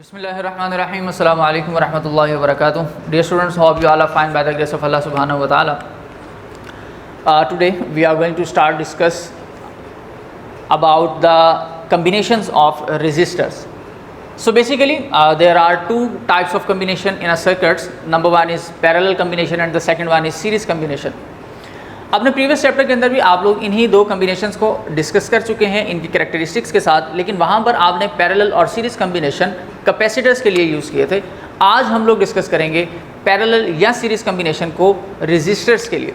Bismillahirrahmanirrahim. Assalamu alaikum wa rahmatullahi wa barakatuh. Dear students, hope you all are fine by the grace of Allah subhanahu wa ta'ala. Today we are going to start discuss about the combinations of resistors. So basically there are two types of combination in a circuits. Number one is parallel combination and the second one is series combination. अपने previous chapter के अंदर भी आप लोग इन्हीं दो combinations को discuss कर चुके हैं इनकी कैरेक्टरिस्टिक्स के साथ, लेकिन वहाँ पर आपने पैरेलल और सीरीज़ कम्बिनेशन कैपेसिटर्स के लिए यूज़ किए थे. आज हम लोग डिस्कस करेंगे पैरेलल या सीरीज़ कम्बिनेशन को रेजिस्टर्स के लिए.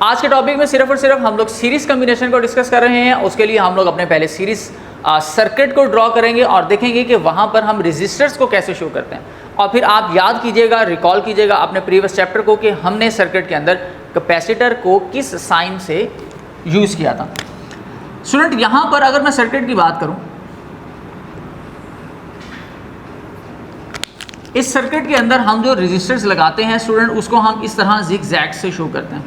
आज के टॉपिक में सिर्फ और सिर्फ हम लोग सीरीज़ कम्बिनेशन को डिस्कस कर रहे हैं. उसके लिए हम लोग अपने पहले सीरीज़ सर्किट को ड्रॉ करेंगे और देखेंगे कि वहाँ पर हम रेजिस्टर्स को कैसे शो करते हैं. और फिर आप याद कीजिएगा, रिकॉल कीजिएगा अपने प्रीवियस चैप्टर को कि हमने सर्किट के अंदर कैपेसिटर को किस साइन से यूज़ किया था. स्टूडेंट, यहाँ पर अगर मैं सर्किट की बात करूँ, इस सर्किट के अंदर हम जो रेजिस्टर्स लगाते हैं स्टूडेंट, उसको हम इस तरह ज़िग-ज़ैग से शो करते हैं.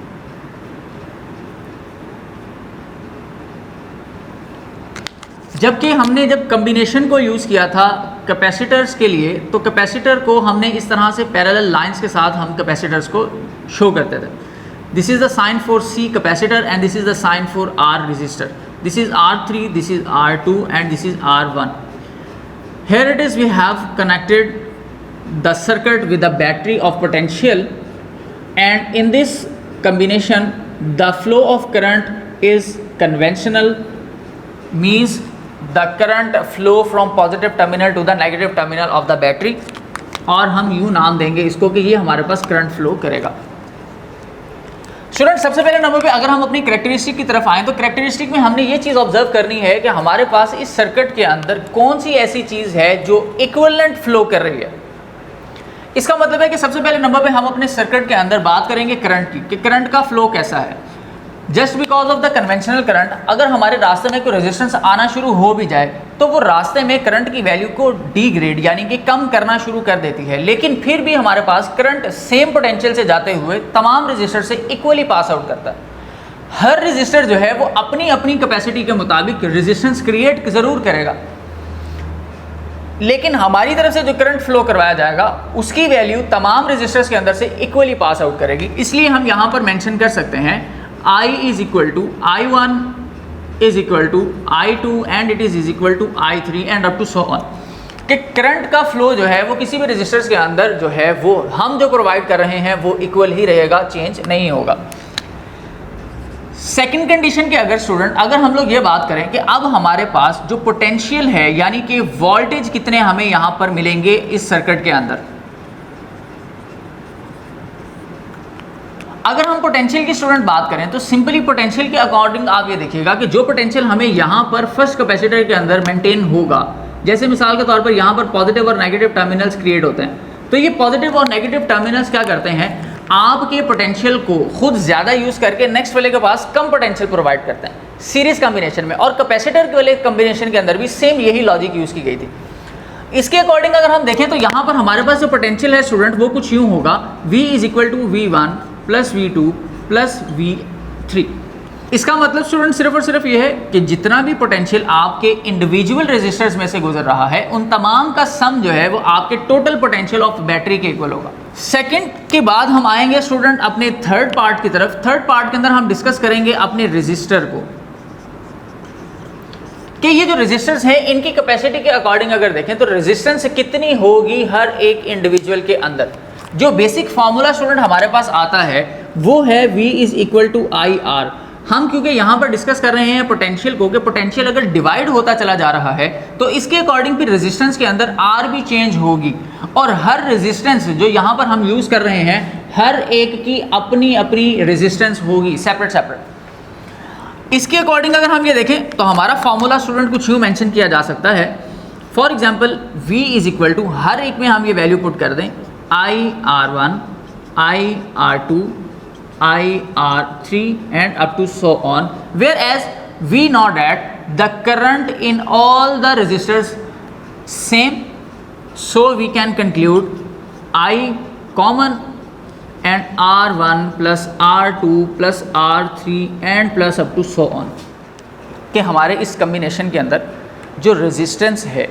जबकि हमने जब कम्बिनेशन को यूज़ किया था कैपेसिटर्स के लिए, तो कैपेसिटर को हमने इस तरह से पैरेलल लाइंस के साथ हम कैपेसिटर्स को शो करते थे. This is the sign for c capacitor and this is the sign for r resistor. This is R3, this is R2 and this is R1. Here it is, we have connected the circuit with a battery of potential, and in this combination the flow of current is conventional, means the current flow from positive terminal to the negative terminal of the battery, और हम यूँ नाम देंगे इसको कि ये हमारे पास current flow करेगा. स्टूडेंट, सबसे पहले नंबर पे अगर हम अपनी कैरेक्टरिस्टिक की तरफ आएँ तो कैरेक्टरिस्टिक में हमने ये चीज़ ऑब्जर्व करनी है कि हमारे पास इस सर्किट के अंदर कौन सी ऐसी चीज़ है जो इक्विवेलेंट फ्लो कर रही है. इसका मतलब है कि सबसे पहले नंबर पे हम अपने सर्किट के अंदर बात करेंगे करंट की, कि करंट का फ्लो कैसा है. Just because of the conventional current, अगर हमारे रास्ते में कोई रेजिस्टेंस आना शुरू हो भी जाए तो वो रास्ते में करंट की वैल्यू को डिग्रेड यानी कि कम करना शुरू कर देती है, लेकिन फिर भी हमारे पास करंट सेम पोटेंशियल से जाते हुए तमाम रेजिस्टर से इक्वली पास आउट करता है. हर रेजिस्टर जो है वो अपनी अपनी कैपेसिटी के मुताबिक रेजिस्टेंस क्रिएट ज़रूर करेगा, लेकिन हमारी तरफ से जो करंट फ्लो करवाया जाएगा उसकी वैल्यू तमाम रेजिस्टर्स के अंदर से इक्वली पास आउट करेगी. इसलिए हम यहाँ पर मेंशन कर सकते हैं I is equal to I1 is equal to I2 and it is equal to I3 and up to so on. कि करंट का फ्लो जो है वो किसी भी रेजिस्टर्स के अंदर जो है वो हम जो प्रोवाइड कर रहे हैं वो इक्वल ही रहेगा, चेंज नहीं होगा. सेकंड कंडीशन के अगर स्टूडेंट अगर हम लोग ये बात करें कि अब हमारे पास जो पोटेंशियल है यानी कि वोल्टेज कितने हमें यहाँ पर मिलेंगे इस सर्किट के अंदर. अगर हम पोटेंशियल की स्टूडेंट बात करें तो सिंपली पोटेंशियल के अकॉर्डिंग आप ये देखिएगा कि जो पोटेंशियल हमें यहाँ पर फर्स्ट कैपेसिटर के अंदर मेंटेन होगा, जैसे मिसाल के तौर पर यहाँ पर पॉजिटिव और नेगेटिव टर्मिनल्स क्रिएट होते हैं, तो ये पॉजिटिव और नेगेटिव टर्मिनल्स क्या करते हैं, आपके पोटेंशियल को खुद ज़्यादा यूज़ करके नेक्स्ट वाले के पास कम पोटेंशियल प्रोवाइड करते हैं सीरीज़ कम्बिनेशन में. और कैपेसिटर के वाले कम्बिनेशन के अंदर भी सेम यही लॉजिक यूज़ की गई थी. इसके अकॉर्डिंग अगर हम देखें तो यहाँ पर हमारे पास जो पोटेंशियल है स्टूडेंट वो कुछ यूँ होगा, V is equal to V1 plus V2 plus V3. इसका मतलब स्टूडेंट सिर्फ और सिर्फ ये है कि जितना भी पोटेंशियल आपके इंडिविजुअल रेजिस्टर्स में से गुजर रहा है उन तमाम का सम जो है वो आपके टोटल पोटेंशियल ऑफ बैटरी के इक्वल होगा. सेकंड के बाद हम आएंगे स्टूडेंट अपने थर्ड पार्ट की तरफ. थर्ड पार्ट के अंदर हम डिस्कस करेंगे अपने रेजिस्टर को, कि ये जो रेजिस्टर्स हैं इनकी कैपेसिटी के अकॉर्डिंग अगर देखें तो रेजिस्टेंस कितनी होगी हर एक इंडिविजुअल के अंदर. जो बेसिक फार्मूला स्टूडेंट हमारे पास आता है वो है V is equal to I R. हम क्योंकि यहाँ पर डिस्कस कर रहे हैं पोटेंशियल को, कि पोटेंशियल अगर डिवाइड होता चला जा रहा है तो इसके अकॉर्डिंग फिर रेजिस्टेंस के अंदर R भी चेंज होगी, और हर रेजिस्टेंस जो यहाँ पर हम यूज़ कर रहे हैं हर एक की अपनी अपनी रेजिस्टेंस होगी सेपरेट सेपरेट. इसके अकॉर्डिंग अगर हम ये देखें तो हमारा फार्मूला स्टूडेंट कुछ यूँ मेंशन किया जा सकता है. For example V is equal to, हर एक में हम ये वैल्यू पुट कर दें, IR1, IR2, IR3 and up to so on, whereas we know that the current in all the resistors same, so we can conclude I common and R1 plus R2 plus R3 and plus up to so on, कि हमारे इस combination के अंदर जो resistance है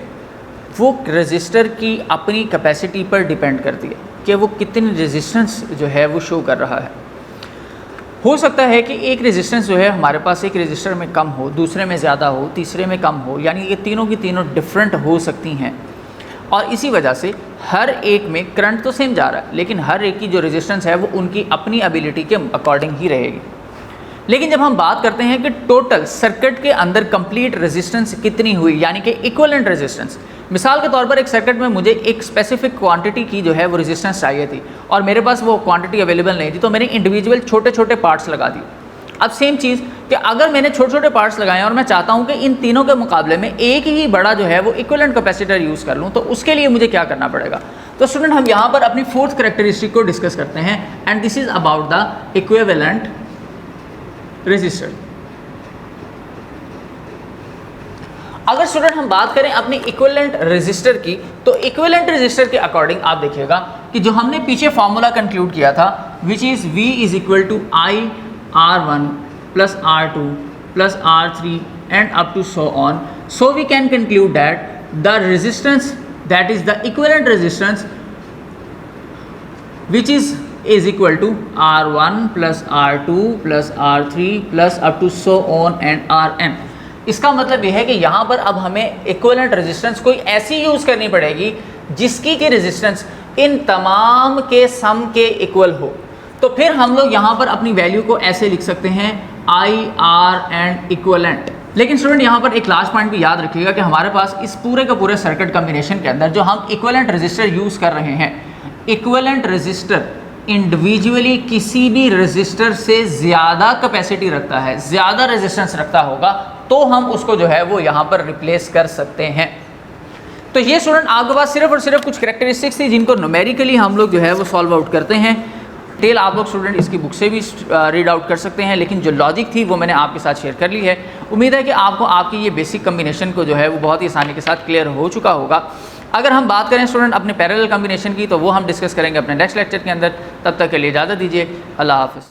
वो register की अपनी कैपेसिटी पर डिपेंड करती है कि वो कितनी रेजिस्टेंस जो है वो शो कर रहा है। हो सकता है कि एक रेजिस्टेंस जो है हमारे पास एक रजिस्टर में कम हो, दूसरे में ज़्यादा हो, तीसरे में कम हो, यानी ये तीनों की तीनों डिफरेंट हो सकती हैं और इसी वजह से हर एक में करंट तो सेम जा रहा है लेकिन हर एक की जो रेजिस्टेंस है वो उनकी अपनी एबिलिटी के अकॉर्डिंग ही रहेगी। लेकिन जब हम बात करते हैं कि टोटल सर्किट के अंदर कंप्लीट रेजिस्टेंस कितनी हुई, यानी कि इक्विवेलेंट रेजिस्टेंस, मिसाल के तौर पर एक सर्किट में मुझे एक स्पेसिफिक क्वांटिटी की जो है वो रेजिस्टेंस चाहिए थी और मेरे पास वो क्वांटिटी अवेलेबल नहीं थी, तो मैंने इंडिविजुअल छोटे छोटे पार्ट्स लगा दिए। अब सेम चीज़ कि अगर मैंने छोटे छोटे पार्ट्स लगाए और मैं चाहता हूं कि इन तीनों के मुकाबले में एक ही बड़ा जो है वो इक्विवेलेंट कैपेसिटर यूज़ कर लूं, तो उसके लिए मुझे क्या करना पड़ेगा। तो स्टूडेंट हम यहाँ पर अपनी फोर्थ कैरेक्टरिस्टिक को डिस्कस करते हैं and this is about the equivalent resistor. अगर स्टूडेंट हम बात करें अपने इक्विवेलेंट रेजिस्टर की, तो इक्विवेलेंट रेजिस्टर के अकॉर्डिंग आप देखिएगा कि जो हमने पीछे फॉर्मूला कंक्लूड किया था which is V is equal to I R1 plus R2 plus R3 and up to so on, so we can conclude that the resistance that is the equivalent resistance which is equal to R1 plus R2 plus R3 plus up to so on and Rn। इसका मतलब यह है कि यहाँ पर अब हमें equivalent resistance कोई ऐसी यूज़ करनी पड़ेगी जिसकी की रेजिस्टेंस इन तमाम के सम के इक्वल हो। तो फिर हम लोग यहाँ पर अपनी वैल्यू को ऐसे लिख सकते हैं I R एंड इक्विवेलेंट। लेकिन स्टूडेंट यहाँ पर एक लास्ट पॉइंट भी याद रखिएगा कि हमारे पास इस पूरे का पूरे सर्किट कॉम्बिनेशन के अंदर जो हम इक्विवेलेंट रेजिस्टर यूज़ कर रहे हैं, इक्विवेलेंट रेजिस्टर इंडिविजुअली किसी भी रेजिस्टर से ज़्यादा कैपेसिटी रखता है, ज़्यादा रेजिस्टेंस रखता होगा, तो हम उसको जो है वो यहाँ पर रिप्लेस कर सकते हैं। तो ये स्टूडेंट आपके पास सिर्फ और सिर्फ कुछ कैरेक्टरिस्टिक्स थी जिनको न्यूमेरिकली हम लोग जो है वो सॉल्व आउट करते हैं। डिटेल आप लोग स्टूडेंट इसकी बुक से भी रीड आउट कर सकते हैं, लेकिन जो लॉजिक थी वो मैंने आपके साथ शेयर कर ली है। उम्मीद है कि आपको आपकी ये बेसिक कम्बिनेशन को जो है वो बहुत ही आसानी के साथ क्लियर हो चुका होगा। अगर हम बात करें स्टूडेंट अपने पैरेलल कॉम्बिनेशन की, तो वो हम डिस्कस करेंगे अपने नेक्स्ट लेक्चर के अंदर। तब तक के लिए इजाज़त दीजिए, अल्लाह हाफ़िज़।